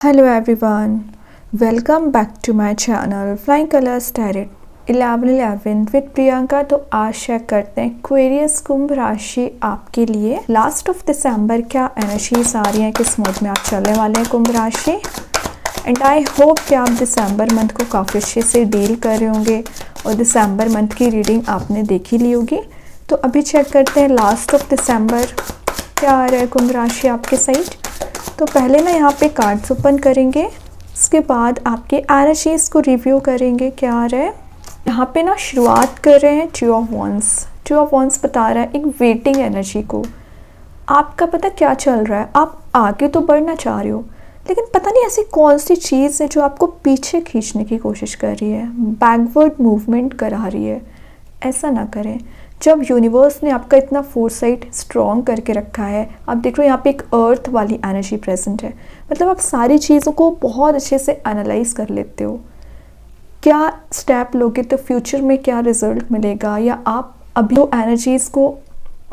Hello everyone, welcome back to my channel Flying Colors Tarot 11/11 with Priyanka. तो आज check करते हैं एक्वेरियस कुंभ राशि आपके लिए लास्ट ऑफ दिसंबर क्या एनर्जीज आ रही हैं, किस मोड में आप चलने वाले हैं कुंभ राशि। एंड आई होप कि आप दिसंबर मंथ को काफ़ी अच्छे से डील कर रहे होंगे और दिसंबर मंथ की रीडिंग आपने देखी ली होगी। तो अभी चेक करते हैं लास्ट ऑफ दिसंबर क्या आ रहा है कुंभ राशि आपके साइड। तो पहले ना यहाँ पे कार्ड्स ओपन करेंगे, उसके बाद आपके एनर्जीज को रिव्यू करेंगे क्या आ रहा है। यहाँ पे ना शुरुआत कर रहे हैं टू ऑफ वंस बता रहा है एक वेटिंग एनर्जी को। आपका पता क्या चल रहा है, आप आगे तो बढ़ना चाह रहे हो लेकिन पता नहीं ऐसी कौन सी चीज़ है जो आपको पीछे खींचने की कोशिश कर रही है, बैकवर्ड मूवमेंट करा रही है। ऐसा ना करें। जब यूनिवर्स ने आपका इतना फोरसाइट स्ट्रॉन्ग करके रखा है, आप देख रहे हो यहाँ पे एक अर्थ वाली एनर्जी प्रेजेंट है, मतलब आप सारी चीज़ों को बहुत अच्छे से एनालाइज कर लेते हो। क्या स्टेप लोगे तो फ्यूचर में क्या रिजल्ट मिलेगा, या आप अभी जो एनर्जीज़ को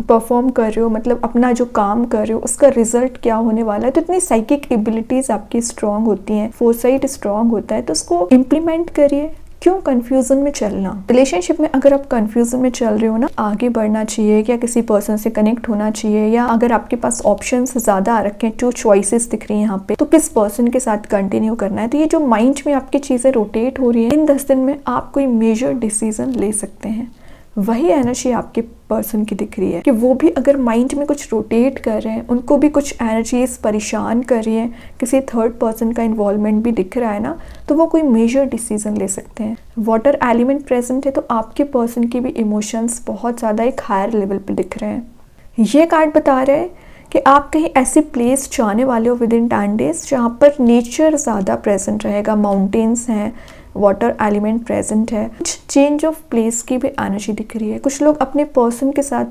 परफॉर्म कर रहे हो, मतलब अपना जो काम कर रहे हो उसका रिजल्ट क्या होने वाला है। तो इतनी साइकिक एबिलिटीज़ आपकी स्ट्रॉन्ग होती हैं, फोरसाइट स्ट्रॉन्ग होता है, तो उसको इम्प्लीमेंट करिए। क्यों कंफ्यूजन में चलना। रिलेशनशिप में अगर आप कंफ्यूजन में चल रहे हो ना, आगे बढ़ना चाहिए या किसी पर्सन से कनेक्ट होना चाहिए, या अगर आपके पास ऑप्शंस ज़्यादा आ रखे हैं, जो चॉइसेस दिख रही हैं यहाँ पे, तो किस पर्सन के साथ कंटिन्यू करना है। तो ये जो माइंड में आपकी चीज़ें रोटेट हो रही हैं, इन 10 दिन में आप कोई मेजर डिसीजन ले सकते हैं। वही एनर्जी आपके पर्सन की दिख रही है कि वो भी अगर माइंड में कुछ रोटेट कर रहे हैं, उनको भी कुछ एनर्जीज परेशान कर रही हैं, किसी थर्ड पर्सन का इन्वॉल्वमेंट भी दिख रहा है ना, तो वो कोई मेजर डिसीजन ले सकते हैं। वाटर एलिमेंट प्रेजेंट है, तो आपके पर्सन की भी इमोशंस बहुत ज़्यादा एक हायर लेवल पे दिख रहे हैं। ये कार्ड बता रहे हैं कि आप कहीं ऐसी प्लेस जाने वाले हो विद इन 10 डेज जहाँ पर नेचर ज़्यादा प्रेजेंट रहेगा, माउंटेन्स हैं, वाटर एलिमेंट प्रेजेंट है। कुछ चेंज ऑफ प्लेस की भी एनर्जी दिख रही है। कुछ लोग अपने पर्सन के साथ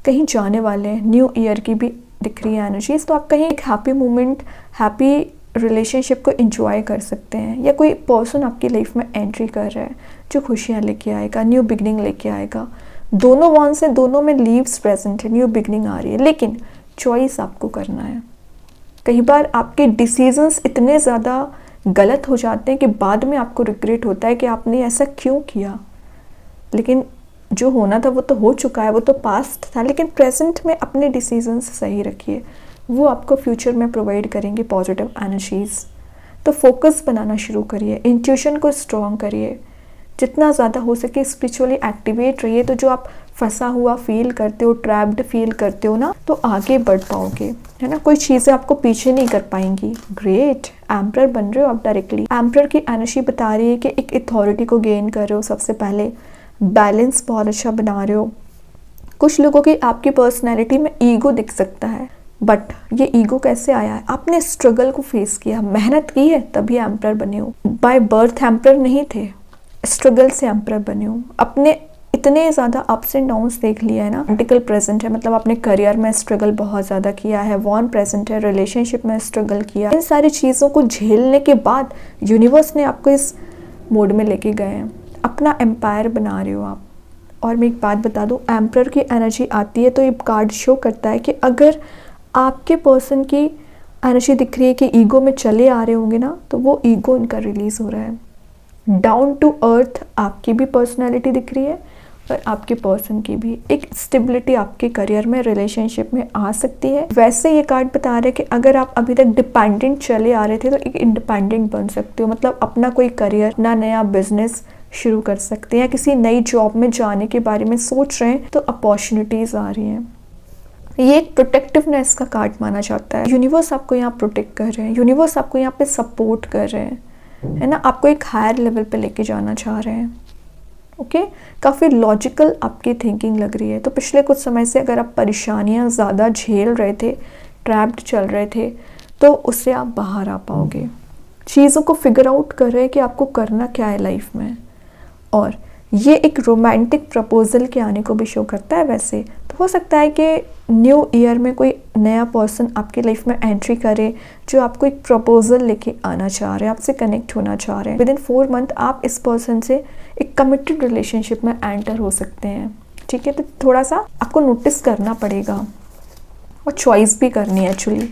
कहीं जाने वाले हैं, न्यू ईयर की भी दिख रही है एनर्जीज। तो आप कहीं एक हैप्पी मोमेंट, हैप्पी रिलेशनशिप को एंजॉय कर सकते हैं, या कोई पर्सन आपकी लाइफ में एंट्री कर रहा है जो खुशियाँ लेके आएगा, न्यू बिगनिंग लेके आएगा। दोनों वंस है, दोनों में लीव्स प्रेजेंट है, न्यू बिगनिंग आ रही है, लेकिन चॉइस आपको करना है। कई बार आपके डिसीजंस इतने ज़्यादा गलत हो जाते हैं कि बाद में आपको रिग्रेट होता है कि आपने ऐसा क्यों किया। लेकिन जो होना था वो तो हो चुका है, वो तो पास्ट था, लेकिन प्रेजेंट में अपने डिसीजंस सही रखिए, वो आपको फ्यूचर में प्रोवाइड करेंगे पॉजिटिव एनर्जीज। तो फोकस बनाना शुरू करिए, इंट्यूशन को स्ट्रॉन्ग करिए, जितना ज़्यादा हो सके स्पिरिचुअली एक्टिवेट रहिए। तो जो आप फंसा हुआ फील करते हो, ट्रैप्ड फील करते हो ना, तो आगे बढ़ पाओगे, है ना। कोई चीज़ें आपको पीछे नहीं कर पाएंगी। ग्रेट, एम्परर बन रहे हो आप डायरेक्टली। एम्परर की एनर्जी बता रही है कि एक अथॉरिटी को गेन कर रहे हो, सबसे पहले बैलेंस बहुत अच्छा बना रहे हो। कुछ लोगों की आपकी पर्सनैलिटी में ईगो दिख सकता है, बट ये ईगो कैसे आया है, आपने स्ट्रगल को फेस किया, मेहनत की है, तभी एम्परर बने हो। बाय बर्थ एम्परर नहीं थे, स्ट्रगल से एम्परर बने हो। अपने इतने ज़्यादा अप्स एंड डाउन्स देख लिया है ना। आर्टिकल प्रेजेंट है, मतलब अपने करियर में स्ट्रगल बहुत ज़्यादा किया है। वॉन प्रेजेंट है, रिलेशनशिप में स्ट्रगल किया। इन सारी चीज़ों को झेलने के बाद यूनिवर्स ने आपको इस मोड में लेके गए हैं, अपना एम्पायर बना रहे हो आप। और मैं एक बात बता दूँ, एम्परर की एनर्जी आती है तो ये कार्ड शो करता है कि अगर आपके पर्सन की एनर्जी दिख रही है कि ईगो में चले आ रहे होंगे ना, तो वो ईगो इनका रिलीज़ हो रहा है। डाउन टू अर्थ आपकी भी पर्सनैलिटी दिख रही है, और आपके पर्सन की भी एक स्टेबिलिटी आपके करियर में, रिलेशनशिप में आ सकती है। वैसे ये कार्ड बता रहे हैं कि अगर आप अभी तक डिपेंडेंट चले आ रहे थे तो एक इंडिपेंडेंट बन सकते हो, मतलब अपना कोई करियर, ना नया बिजनेस शुरू कर सकते हैं, या किसी नई जॉब में जाने के बारे में सोच रहे हैं तो अपॉर्चुनिटीज़ आ रही हैं। ये एक प्रोटेक्टिवनेस का कार्ड माना जाता है। यूनिवर्स आपको यहाँ प्रोटेक्ट कर रहे हैं, यूनिवर्स आपको यहाँ पे सपोर्ट कर रहे हैं, है ना, आपको एक हायर लेवल पे लेके जाना चाह रहे हैं। ओके, काफ़ी लॉजिकल आपकी थिंकिंग लग रही है। तो पिछले कुछ समय से अगर आप परेशानियां ज़्यादा झेल रहे थे, ट्रैप्ड चल रहे थे, तो उससे आप बाहर आ पाओगे। चीज़ों को फिगर आउट कर रहे हैं कि आपको करना क्या है लाइफ में। और ये एक रोमांटिक प्रपोजल के आने को भी शो करता है। वैसे तो हो सकता है कि न्यू ईयर में कोई नया पर्सन आपकी लाइफ में एंट्री करे जो आपको एक प्रपोजल लेके आना चाह रहे हैं, आपसे कनेक्ट होना चाह रहे हैं। विद इन 4 मंथ आप इस पर्सन से एक कमिटेड रिलेशनशिप में एंटर हो सकते हैं। ठीक है, तो थोड़ा सा आपको नोटिस करना पड़ेगा और चॉइस भी करनी है एक्चुअली।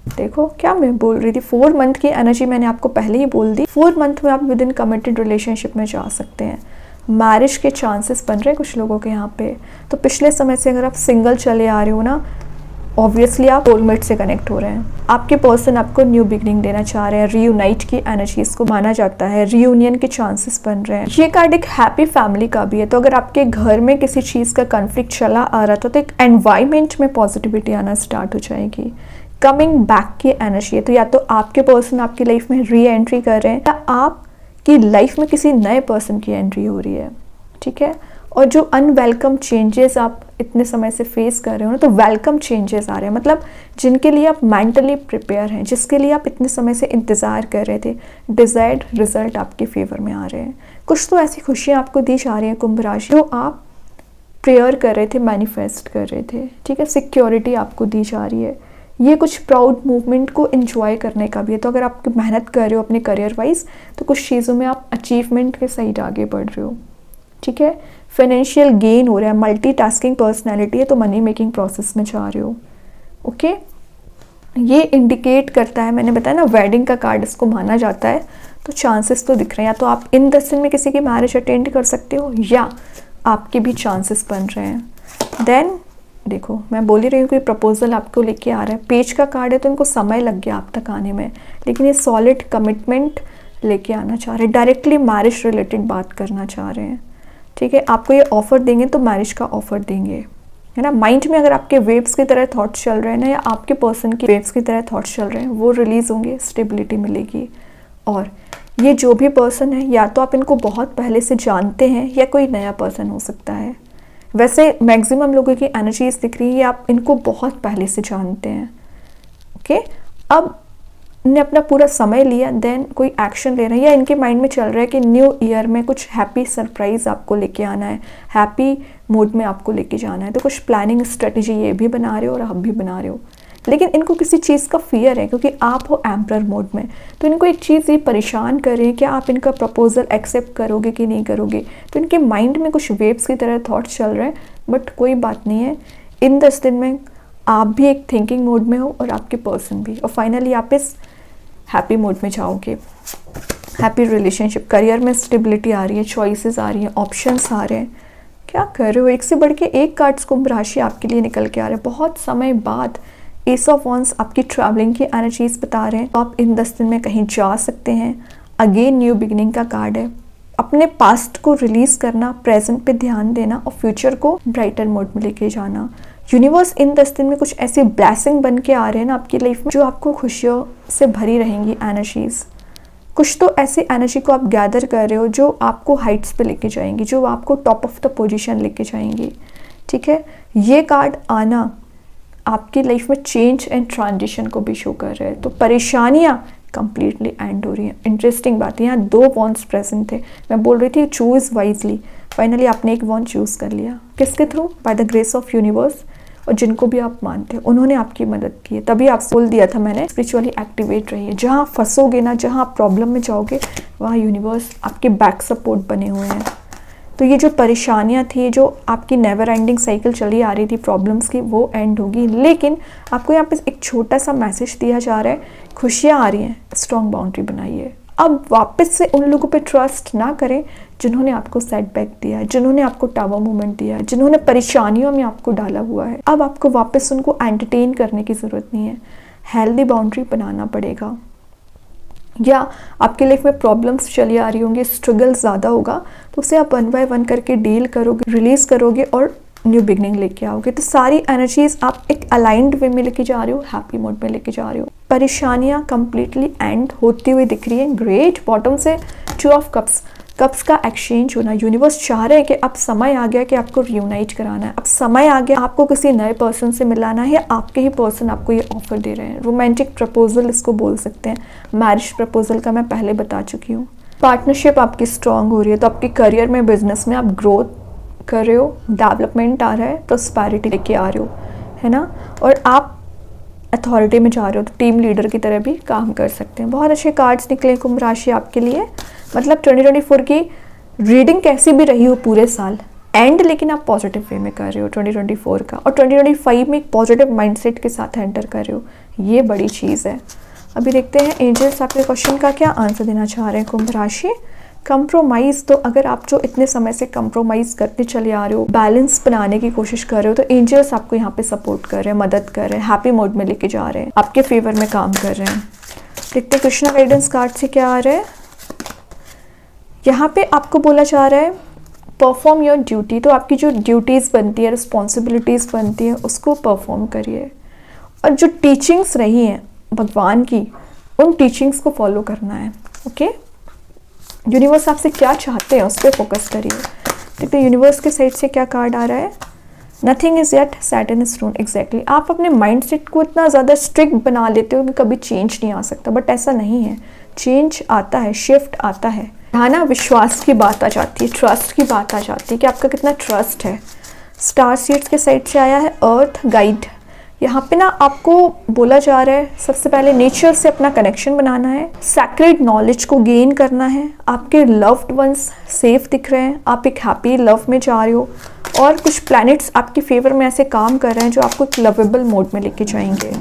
देखो क्या मैं बोल रही थी, 4 मंथ की एनर्जी मैंने आपको पहले ही बोल दी। 4 मंथ में आप विद इन कमिटेड रिलेशनशिप में जा सकते हैं। मैरिज के चांसेस बन रहे हैं कुछ लोगों के यहाँ पे। तो पिछले समय से अगर आप सिंगल चले आ रहे हो ना, ऑब्वियसली आप सोलमेट से कनेक्ट हो रहे हैं। आपके पर्सन आपको न्यू बिगनिंग देना चाह रहे हैं। रीयूनाइट की एनर्जी इसको माना जाता है, रीयूनियन के चांसेस बन रहे हैं। ये कार्ड एक हैप्पी फैमिली का भी है। तो अगर आपके घर में किसी चीज़ का कन्फ्लिक्ट चला आ रहा था तो एक एनवायरमेंट में पॉजिटिविटी आना स्टार्ट हो जाएगी। कमिंग बैक की एनर्जी है। तो या तो आपके पर्सन आपकी लाइफ में री एंट्री कर रहे हैं या आपकी लाइफ में किसी नए पर्सन की एंट्री हो रही है, ठीक है। और जो अनवेलकम चेंजेस आप इतने समय से फेस कर रहे हो ना, तो वेलकम चेंजेस आ रहे हैं। मतलब जिनके लिए आप मेंटली प्रिपेयर हैं, जिसके लिए आप इतने समय से इंतज़ार कर रहे थे, डिज़ायर्ड रिजल्ट आपके फेवर में आ रहे हैं। कुछ तो ऐसी खुशियाँ आपको दी जा रही हैं कुंभ राशि, जो आप प्रेयर कर रहे थे, मैनिफेस्ट कर रहे थे, ठीक है। सिक्योरिटी आपको दी जा रही है। ये कुछ प्राउड मूवमेंट को एंजॉय करने का भी है। तो अगर आप मेहनत कर रहे हो अपने करियर वाइज, तो कुछ चीज़ों में आप अचीवमेंट के साइड आगे बढ़ रहे हो, ठीक है। फाइनेंशियल गेन हो रहा है। मल्टीटास्किंग पर्सनैलिटी है, तो मनी मेकिंग प्रोसेस में जा रहे हो, ओके। ये इंडिकेट करता है, मैंने बताया ना वेडिंग का कार्ड इसको माना जाता है। तो चांसेस तो दिख रहे हैं, या तो आप इन 10 दिन में किसी की मैरिज अटेंड कर सकते हो या आपके भी चांसेस बन रहे हैं। देन देखो मैं बोल ही रही हूँ, कोई प्रपोजल आपको लेके आ रहा है। पेज का कार्ड है, तो इनको समय लग गया आप तक आने में, लेकिन ये सॉलिड कमिटमेंट लेके आना चाह रहे हैं। डायरेक्टली मैरिज रिलेटेड बात करना चाह रहे हैं, ठीक है। आपको ये ऑफर देंगे तो मैरिज का ऑफर देंगे, है ना। माइंड में अगर आपके वेव्स की तरह थॉट्स चल रहे हैं ना, या आपके पर्सन की वेव्स की तरह थॉट्स चल रहे हैं, वो रिलीज होंगे, स्टेबिलिटी मिलेगी। और ये जो भी पर्सन है, या तो आप इनको बहुत पहले से जानते हैं या कोई नया पर्सन हो सकता है। वैसे मैक्सिमम लोगों की एनर्जीज दिख रही है, आप इनको बहुत पहले से जानते हैं, ओके। अब ने अपना पूरा समय लिया, देन कोई एक्शन ले रहे हैं, या इनके माइंड में चल रहा है कि न्यू ईयर में कुछ हैप्पी सरप्राइज आपको लेके आना है, हैप्पी मूड में आपको लेके जाना है। तो कुछ प्लानिंग स्ट्रेटजी ये भी बना रहे हो और आप भी बना रहे हो। लेकिन इनको किसी चीज़ का फियर है, क्योंकि आप हो एम्परर मोड में। तो इनको एक चीज़ ये परेशान कर रही है कि आप इनका प्रपोजल एक्सेप्ट करोगे कि नहीं करोगे। तो इनके माइंड में कुछ वेव्स की तरह थॉट्स चल रहे हैं, बट कोई बात नहीं है। इन 10 दिन में आप भी एक थिंकिंग मोड में हो और आपके पर्सन भी, और फाइनली आप इस हैप्पी मोड में जाओगे। हैप्पी रिलेशनशिप, करियर में स्टेबिलिटी आ रही है, चॉइसेस आ रही हैं, ऑप्शंस आ रहे हैं। क्या कर रहे हो, एक से बढ़ के एक कार्ड्स कुंभ राशि आपके लिए निकल के आ रहे हैं। बहुत समय बाद एस ऑफ वॉन्स आपकी ट्रैवलिंग की एनर्जीज बता रहे हैं। तो आप इन 10 दिन में कहीं जा सकते हैं। अगेन न्यू बिगिनिंग का कार्ड है। अपने पास्ट को रिलीज करना, प्रेजेंट पे ध्यान देना और फ्यूचर को ब्राइटर मोड में लेके जाना। यूनिवर्स इन 10 दिन में कुछ ऐसी ब्लेसिंग बन के आ रहे हैं ना आपकी लाइफ में, जो आपको खुशियों से भरी रहेंगी एनर्जीज। कुछ तो ऐसी एनर्जी को आप गैदर कर रहे हो जो आपको हाइट्स पे लेके जाएंगी, जो आपको टॉप ऑफ द पोजीशन लेके जाएंगी, ठीक है। ये कार्ड आना आपकी लाइफ में चेंज एंड ट्रांजिशन को भी शो कर रहे हैं। तो परेशानियाँ कंप्लीटली एंड हो रही हैं। इंटरेस्टिंग बात है, यहाँ 2 वॉन्ड्स प्रेजेंट थे। मैं बोल रही थी चूज वाइजली। फाइनली आपने एक वॉन्ड चूज़ कर लिया, किसके through? By the grace of universe. और जिनको भी आप मानते हैं उन्होंने आपकी मदद की है, तभी आप बोल दिया था मैंने, स्पिरिचुअली एक्टिवेट रहिए। जहाँ फंसोगे ना, जहाँ आप प्रॉब्लम में जाओगे, वहाँ यूनिवर्स आपके बैक सपोर्ट बने हुए हैं। तो ये जो परेशानियाँ थी, जो आपकी नेवर एंडिंग साइकिल चली आ रही थी प्रॉब्लम्स की, वो एंड होगी। लेकिन आपको यहाँ पे एक छोटा सा मैसेज दिया जा रहा है, खुशियाँ आ रही हैं, स्ट्रॉन्ग बाउंड्री बनाइए। अब वापस से उन लोगों पे ट्रस्ट ना करें जिन्होंने आपको सेटबैक दिया है, जिन्होंने आपको टावर मूवमेंट दिया है, जिन्होंने परेशानियों में आपको डाला हुआ है। अब आपको वापस उनको एंटरटेन करने की ज़रूरत नहीं है, हेल्दी बाउंड्री बनाना पड़ेगा। या आपके लाइफ में प्रॉब्लम्स चली आ रही होंगी, स्ट्रगल ज़्यादा होगा, तो उसे आप 1 बाय 1 करके डील करोगे, रिलीज़ करोगे और न्यू बिगनिंग लेके आओगे। तो सारी एनर्जीज आप एक अलाइंड वे में लेके जा रहे हो, हैप्पी मोड में लेके जा रहे हो। परेशानियाँ कंप्लीटली एंड होती हुई दिख रही है। ग्रेट। बॉटम से 2 ऑफ कप्स, कप्स का एक्सचेंज होना। यूनिवर्स चाह रहे हैं कि अब समय आ गया कि आपको रियूनाइट कराना है, अब समय आ गया आपको किसी नए पर्सन से मिलाना है, आपके ही पर्सन आपको ये ऑफर दे रहे हैं। रोमांटिक प्रपोजल इसको बोल सकते हैं। मैरिज प्रपोजल का मैं पहले बता चुकी हूँ। पार्टनरशिप आपकी स्ट्रांग हो रही है, तो आपके करियर में, बिजनेस में आप ग्रोथ कर रहे हो, डेवलपमेंट आ रहा है, प्रोस्पेरिटी लेके आ रहे हो, है ना। और आप अथॉरिटी में जा रहे हो, तो टीम लीडर की तरह भी काम कर सकते हैं। बहुत अच्छे कार्ड्स निकले कुंभ राशि आपके लिए। मतलब 2024 की रीडिंग कैसी भी रही हो पूरे साल एंड, लेकिन आप पॉजिटिव वे में कर रहे हो 2024 का, और 2025 में एक पॉजिटिव माइंडसेट के साथ एंटर कर रहे हो। ये बड़ी चीज़ है। अभी देखते हैं एंजल्स आपके क्वेश्चन का क्या आंसर देना चाह रहे हैं कुंभ राशि। कंप्रोमाइज़, तो अगर आप जो इतने समय से कंप्रोमाइज़ करते चले आ रहे हो, बैलेंस बनाने की कोशिश कर रहे हो, तो एंजल्स आपको यहाँ पे सपोर्ट कर रहे हैं, मदद कर रहे हैं, हैप्पी मोड में लेके जा रहे हैं, आपके फेवर में काम कर रहे हैं। देखते हैं कृष्णा गाइडेंस कार्ड से क्या आ रहा है। यहाँ पे आपको बोला जा रहा है परफॉर्म योर ड्यूटी, तो आपकी जो ड्यूटीज़ बनती है, रिस्पॉन्सिबिलिटीज़ बनती है, उसको परफॉर्म करिए। और जो टीचिंग्स रही हैं भगवान की, उन टीचिंग्स को फॉलो करना है। ओके, यूनिवर्स आपसे क्या चाहते हैं उस पर फोकस करिए। देखते हैं यूनिवर्स के साइड से क्या कार्ड आ रहा है। Nothing is yet set in stone. Exactly, आप अपने माइंड सेट को इतना ज़्यादा स्ट्रिक्ट बना लेते हो कि कभी चेंज नहीं आ सकता, बट ऐसा नहीं है। चेंज आता है, शिफ्ट आता है। यहाँ ना विश्वास की बात आ जाती है, ट्रस्ट की बात आ जाती है कि आपका कितना ट्रस्ट है। स्टार सीड्स के साइड से आया है अर्थ गाइड। यहाँ पे ना आपको बोला जा रहा है सबसे पहले नेचर से अपना कनेक्शन बनाना है, सैक्रेड नॉलेज को गेन करना है। आपके लव्ड वंस सेफ दिख रहे हैं, आप एक हैप्पी लव में जा रहे हो, और कुछ प्लैनेट्स आपके फेवर में ऐसे काम कर रहे हैं जो आपको एक लवेबल मोड में लेके जाएंगे।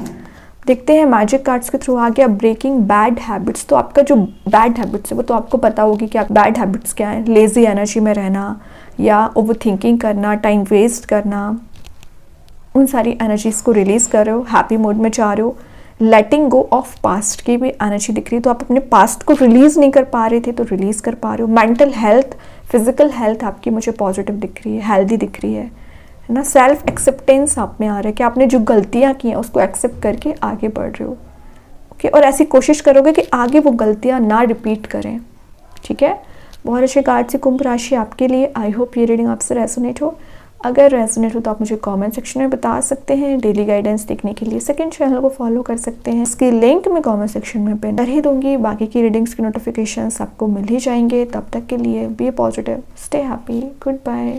देखते हैं मैजिक कार्ड्स के थ्रू आ गया ब्रेकिंग बैड हैबिट्स। तो आपका जो बैड हैबिट्स है वो तो आपको पता होगी कि आप बैड हैबिट्स क्या है। लेजी एनर्जी में रहना, या ओवर थिंकिंग करना, टाइम वेस्ट करना, उन सारी एनर्जीज को रिलीज़ कर रहे हो, हैप्पी मोड में जा रहे हो। लेटिंग गो ऑफ पास्ट की भी एनर्जी दिख रही है, तो आप अपने पास्ट को रिलीज़ नहीं कर पा रहे थे तो रिलीज़ कर पा रहे हो। मेंटल हेल्थ, फिजिकल हेल्थ आपकी मुझे पॉजिटिव दिख रही है, हेल्दी दिख रही है ना। सेल्फ एक्सेप्टेंस आप में आ रहा है कि आपने जो गलतियाँ की हैं उसको एक्सेप्ट करके आगे बढ़ रहे हो। ओके, और ऐसी कोशिश करोगे कि आगे वो गलतियाँ ना रिपीट करें। ठीक है, बहुत अच्छे कार्ड से कुंभ राशि आपके लिए। आई होप ये रीडिंग आपसे रेजोनेट हो। अगर रेजोनेट हो तो आप मुझे कमेंट सेक्शन में बता सकते हैं। डेली गाइडेंस देखने के लिए सेकंड चैनल को फॉलो कर सकते हैं, इसकी लिंक मैं कमेंट सेक्शन में पिन कर ही दूंगी। बाकी की रीडिंग्स के नोटिफिकेशंस आपको मिल ही जाएंगे। तब तक के लिए be positive, stay happy, good bye.